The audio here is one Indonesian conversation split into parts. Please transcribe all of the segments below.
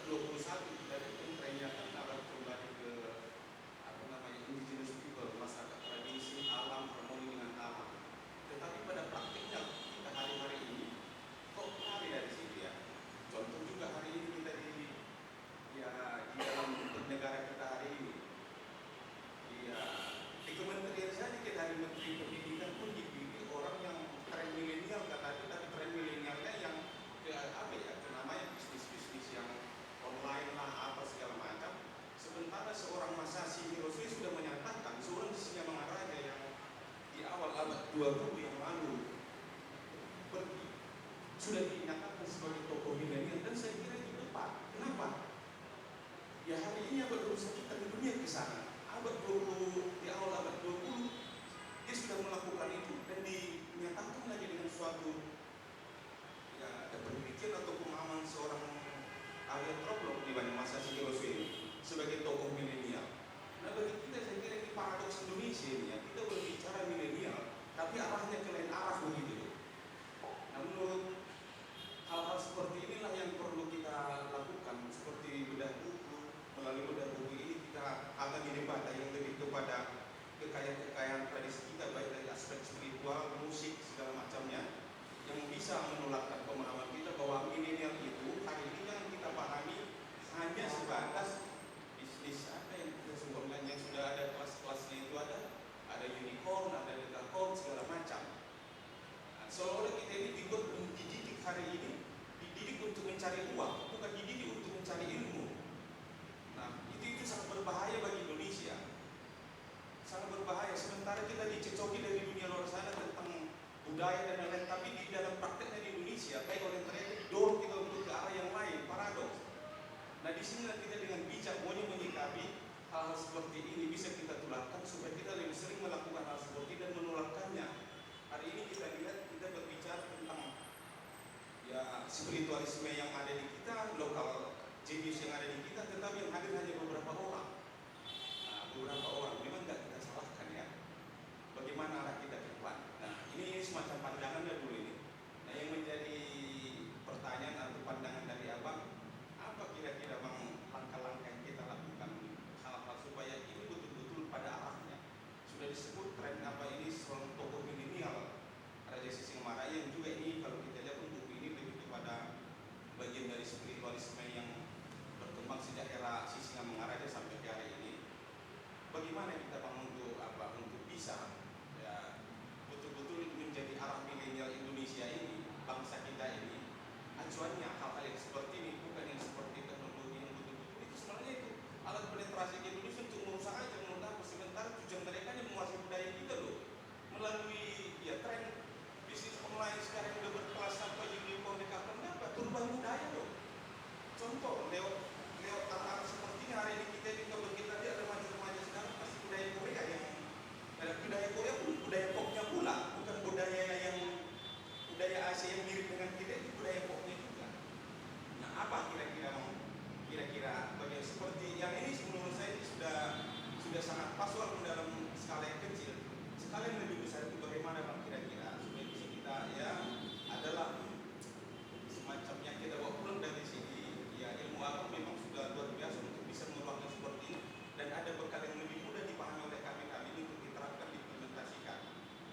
21 kita itu trennya kan arah kembali ke indigenous people, masyarakat tradisi, alam, harmoni dengan alam. Tetapi pada praktiknya kita hari-hari ini kok lari dari situ ya. Contoh juga hari ini kita di dalam negara kita hari ini. Di kementerian saja kita dari menteri pendidikan pun dipilih orang yang tren milenial tapi tren milenialnya yang namanya bisnis yang online lah apa segala macam. Sementara seorang Masashi Hiroshi sudah menyatakan seorang Singamangaraja yang di awal abad 20 yang lalu pergi sudah dinyatakan sebagai tokoh milenial, dan saya kira itu tepat. Kenapa? Ya hari ini abad 21 kita di dunia ke sana. Abad 20, di awal abad 20 dia sudah melakukan itu dan dinyatakan lagi dengan suatu penelitian atau pemahaman seorang ahli antropolog di Masashi Hiroshi ini sebagai tokoh milenial. Nah bagi kita saya kira ini paradoks Indonesia ini ya, kita berbicara milenial tapi arahnya ke lain arah begitu. Nah menurut hal-hal seperti inilah yang perlu kita lakukan, seperti bedah buku. Melalui bedah buku ini kita akan dibahas yang lebih kepada kekayaan tradisi kita, baik dari aspek spiritual, musik, segala macamnya, yang bisa menolakkan pemahaman kita bahwa milenial itu hari ini jangan kita pahami hanya sebatas bisnis yang kita sebutkan yang sudah ada kelas-kelasnya itu ada unicorn, ada dekakorn, segala macam. Nah, seolah-olah kita ini dididik hari ini, dididik untuk mencari uang, bukan dididik untuk mencari ilmu. Nah, itu sangat berbahaya bagi Indonesia. Sangat berbahaya. Sementara kita dicecoki dari dunia luar sana tentang budaya dan lain-lain, tapi di dalam prakteknya di Indonesia, baik orang ternyata didorong kita untuk ke arah yang lain, paradoks. Nah, di sini kita dengan bijak menyikapi hal-hal seperti ini bisa kita tularkan supaya kita lebih sering melakukan hal seperti ini dan menularkannya. Hari ini kita lihat kita berbicara tentang spiritualisme yang ada di kita, lokal genius yang ada di kita, tetapi yang hadir hanya beberapa orang. Nah, beberapa orang memang nggak kita salahkan ya. Bagaimana arah kita ke depan? Nah, ini semacam pandangannya dulu ini. Nah, yang menjadi pertanyaan atau pandangan dari abang, apa kira-kira bang langkah-langkah yang kita lakukan hal-hal supaya ini betul-betul pada arahnya? Sudah disebut tren apa ini seorang tokoh milenial Raja Sisingamaraja yang juga ini kalau kita lihat untuk ini lebih kepada bagian dari spiritualisme yang berkembang sejak era Sisingamaraja sampai ke hari ini. Bagaimana kita untuk bisa betul-betul menjadi arah milenial Indonesia ini, bangsa kita ini, acuannya hal-hal yang seperti ini, bukan yang seperti teknologi yang betul-betul itu sebenarnya itu alat penetrasi ke Indonesia untuk merusak aja menurut aku. Sementara tujuan mereka yang menguasai budaya kita loh melalui tren bisnis online sekarang udah berkelas sampai unicorn dekakorn apa turban budaya loh. Contoh lewat hal-hal seperti ini hari ini kita lihat remaja-remaja sekarang pasti budaya Korea yang budaya Korea pun budaya popnya pula, bukan budaya Asia yang mirip dengan kita, itu budaya popnya juga. Nah apa kira-kira bagian seperti yang ini menurut saya ini sudah sangat pas walaupun dalam skala yang kecil. Skala yang lebih besar itu bagaimana bang kira-kira supaya bisa kita adalah semacam yang kita bawa pulang dari sini. Ilmu agama memang sudah luar biasa untuk bisa mengeluarkan seperti ini, dan ada bekal yang lebih mudah dipahami oleh kami ini untuk diterapkan, diimplementasikan.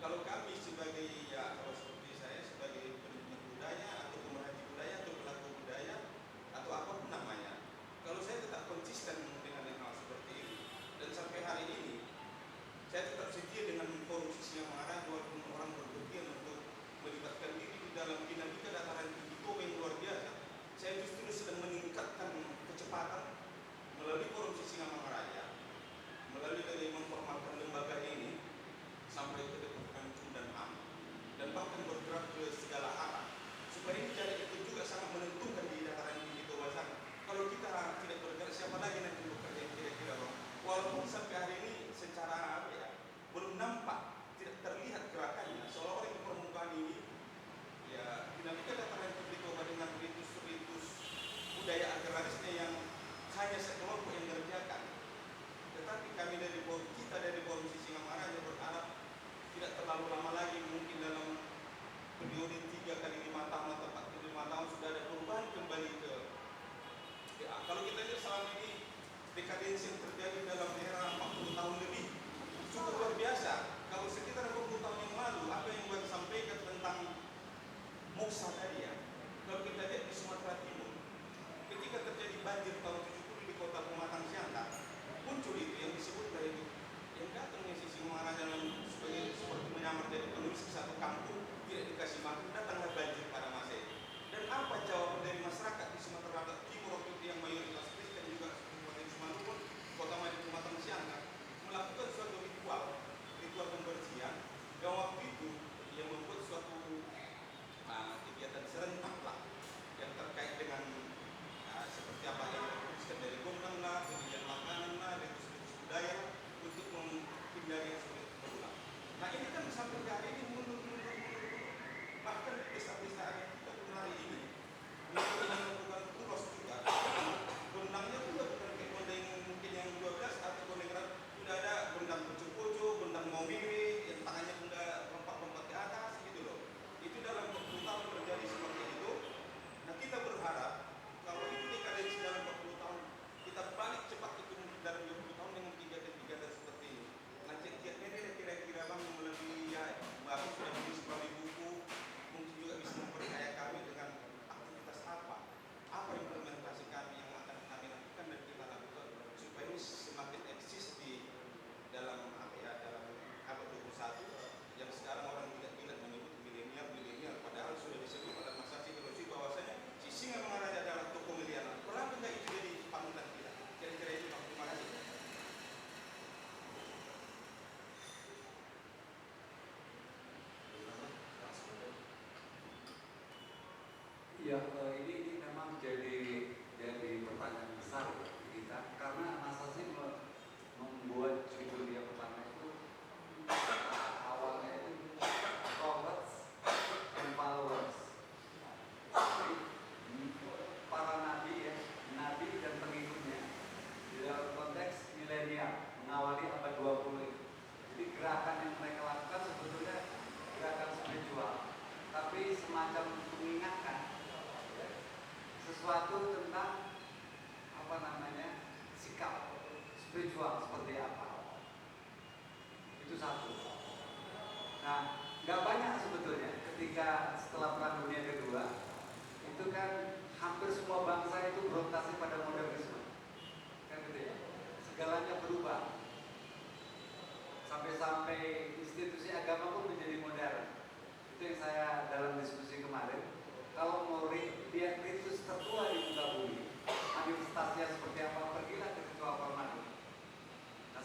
Kalau kami sebagai kalau seperti saya sebagai penikmat budaya atau pemerhati budaya atau pelaku budaya atau apapun namanya, kalau saya tetap konsisten dengan hal seperti ini dan sampai hari ini saya tetap setia dengan forum Sisingamaraja walaupun orang berpergian untuk melibatkan diri di dalam dinamika dataran tinggi yang luar biasa. Saya justru sedang meningkatkan kecepatan melalui forum Sisingamaraja, melalui dari memformalkan lembaga ini sampai ke Departemen dan HAM, dan bahkan bergerak ke segala arah. Supaya ini jalan itu juga sangat menentukan di dataran tinggi bawah sana. Kalau kita tidak bergerak, siapa lagi nanti bekerja kira-kira bang? Walaupun sampai hari ini secara belum nampak, tidak terlihat gerakannya. Seolah-olah di permukaan ini dinamika dataran tinggi bawah dengan ritus budaya agrarisnya yang hanya sekelompok yang mengerjakan. Tetapi kami dari forum Sisingamaraja berharap tidak terlalu lama lagi, mungkin dalam periode 3 kali 5 tahun atau 4 kali 5 tahun sudah ada perubahan kembali ke dekadensi yang terjadi dalam era 40 tahun lebih cukup luar biasa. Kalau sekitar 20 tahun yang lalu, apa yang Bang sampaikan tentang moksa tadi ya, kalau kita lihat di Sumatera Timur, ketika terjadi banjir tahun 70 di kota Pematang Siantar, muncul itu yang disebut dari itu, yang datang yang sisi Mangaraja sebagai seperti menyamar jadi penulis di satu kampung, tidak dikasih makan, datanglah banjir pada masa itu. Dan apa jawaban dari masyarakat di Sumatera Timur waktu itu yang mayoritas Kristen juga Kabupaten Sumatera, kota Madi Pematang Siantar, melakukan suatu ritual pembersihan, dan waktu itu yang membuat suatu kegiatan serentak lah yang terkait dengan seperti apa yang dituliskan dari gondang lah, kemudian makanan lah, ritus-ritus budaya untuk menghindari yang seperti itu berulang. Nah ini kan sampai hari ini mundur, bahkan di desa-desa yang kita pun hari ini melakukan ulos juga. Gondangnya juga bukan kayak gondang mungkin yang 12 atau gondang sudah ada gondang poco-poco, gondang momiri, yang tangannya sudah lompat-lompat ke atas gitu loh. Itu dalam 40 tahun terjadi seperti itu. Nah kita berharap kalau itu dekadensi dalam 40 tahun, kita balik cepat itu dalam 20 tahun dengan kegiatan-kegiatan seperti ini. Nanti kira-kira Bang melalui ya, Bapak sudah menulis melalui buku, mungkin juga bisa memperkaya kami dengan aktivitas apa implementasi kami yang akan kami lakukan dan kita lakukan supaya ini semakin eksis di dalam dalam abad 21 yang sekarang orang tidak menyebut milenial, padahal sudah disebut pada masa psikologi bahwasanya si singa Mangaraja adalah tokoh milenial. Kenapa enggak itu jadi panutan kita? Kira-kira itu Pak. Terima kasih. Ya, ini memang jadi pertanyaan besar bagi kita, karena masa sih membuat judul yang pertama itu awalnya itu prophets and followers. Jadi, para nabi ya, nabi dan pengikutnya di dalam konteks milenial mengawali abad 20 itu. Jadi gerakan yang mereka lakukan sebetulnya gerakan spiritual, tapi semacam mengingatkan sesuatu tentang sikap spiritual seperti apa. Itu satu. Nah, nggak banyak sebetulnya ketika setelah Perang Dunia Kedua itu kan hampir semua bangsa itu berorientasi pada modernisme, kan gitu ya. Segalanya berubah, sampai institusi agama pun menjadi modern. Itu yang saya dalam diskusi kemarin. Kalau mau lihat ritus tertua di muka bumi, manifestasinya seperti apa, pergilah ke ritual Parmadi. Nah,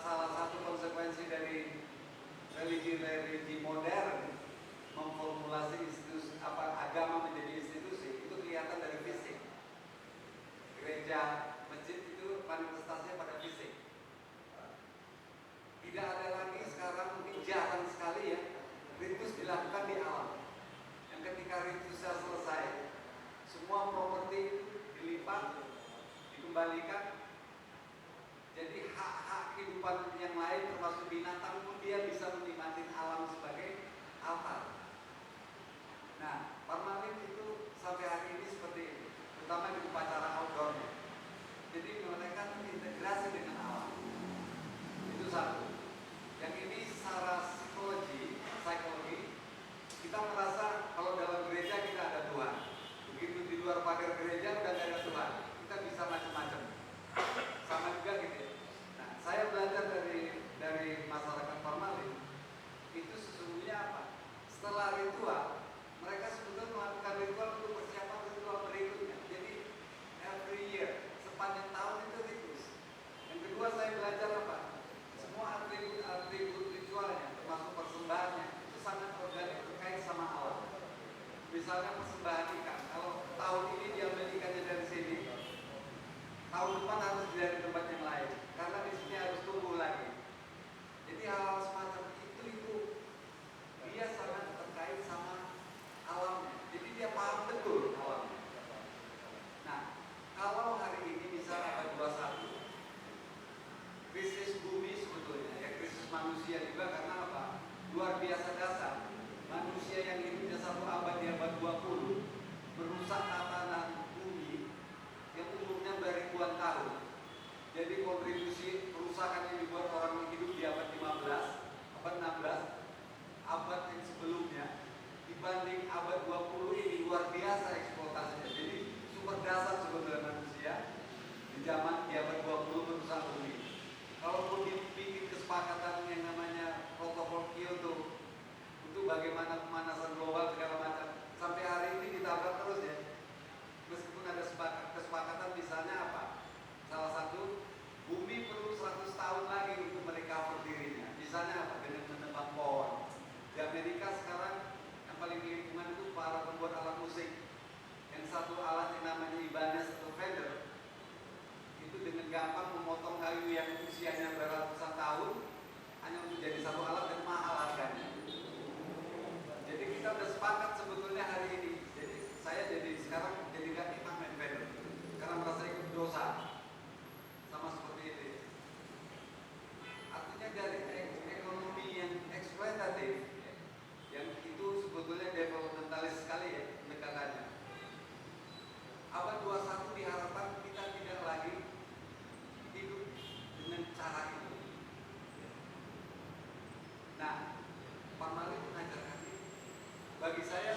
salah satu konsekuensi dari religi modern memformulasi institusi agama menjadi institusi itu kelihatan dari fisik. Gereja, masjid itu manifestasinya pada fisik. Tidak ada lagi sekarang, mungkin jarang sekali ya, ritus dilakukan di alam. Yang ketika ritusnya selesai, semua properti dilipat, dikembalikan. Jadi hak-hak kehidupan yang lain termasuk binatang pun dia bisa menikmati alam sebagai altar. Nah, Parmalim itu sampai hari ini seperti ini, terutama di upacara outdoornya. Jadi mereka terintegrasi dengan alam. Itu satu. Yang ini secara psikologi kita merasa kalau dalam gereja kita ada Tuhan. Begitu di luar pagar gereja udah gak ada Tuhan. Kita bisa macam-macam. Sama juga gitu ya. Nah, saya belajar dari masyarakat Parmalim itu sesungguhnya apa? Setelah ritual, mereka sebetulnya melakukan ritual untuk persiapan ritual berikutnya. Jadi every year, sepanjang tahun itu ritus. Yang kedua saya belajar apa? Semua atribut ritualnya, termasuk persembahannya, itu sangat organik terkait sama alam. Misalnya persembahan ikan, kalau tahun ini diambil ikannya dari sini, tahun depan harus dari tempat yang lain, karena di sini harus tumbuh lagi. Jadi hal-hal semacam itu dia sangat terkait sama alamnya. Jadi dia paham betul alamnya. Nah, kalau hari ini misalnya abad 21, krisis bumi sebetulnya ya, krisis manusia juga karena apa? Luar biasa dasar. Manusia yang hidupnya satu abad di abad 20 merusak tatanan bumi yang umurnya beribuan tahun. gampang memotong kayu yang usianya beratusan tahun hanya untuk jadi satu alat dan mahal harganya. Jadi kita udah sepakat sebetulnya hari ini. Jadi saya jadi sekarang jadi gak enak main vendor karena merasa ikut dosa sama seperti itu. Artinya dari ekonomi yang eksploitatif, yang itu sebetulnya developmentalis sekali ya pendekatannya. Abad 21 diharapkan kita tidak lagi hidup dengan cara itu. Nah, Pak Malik mengajarkan ini. Bagi saya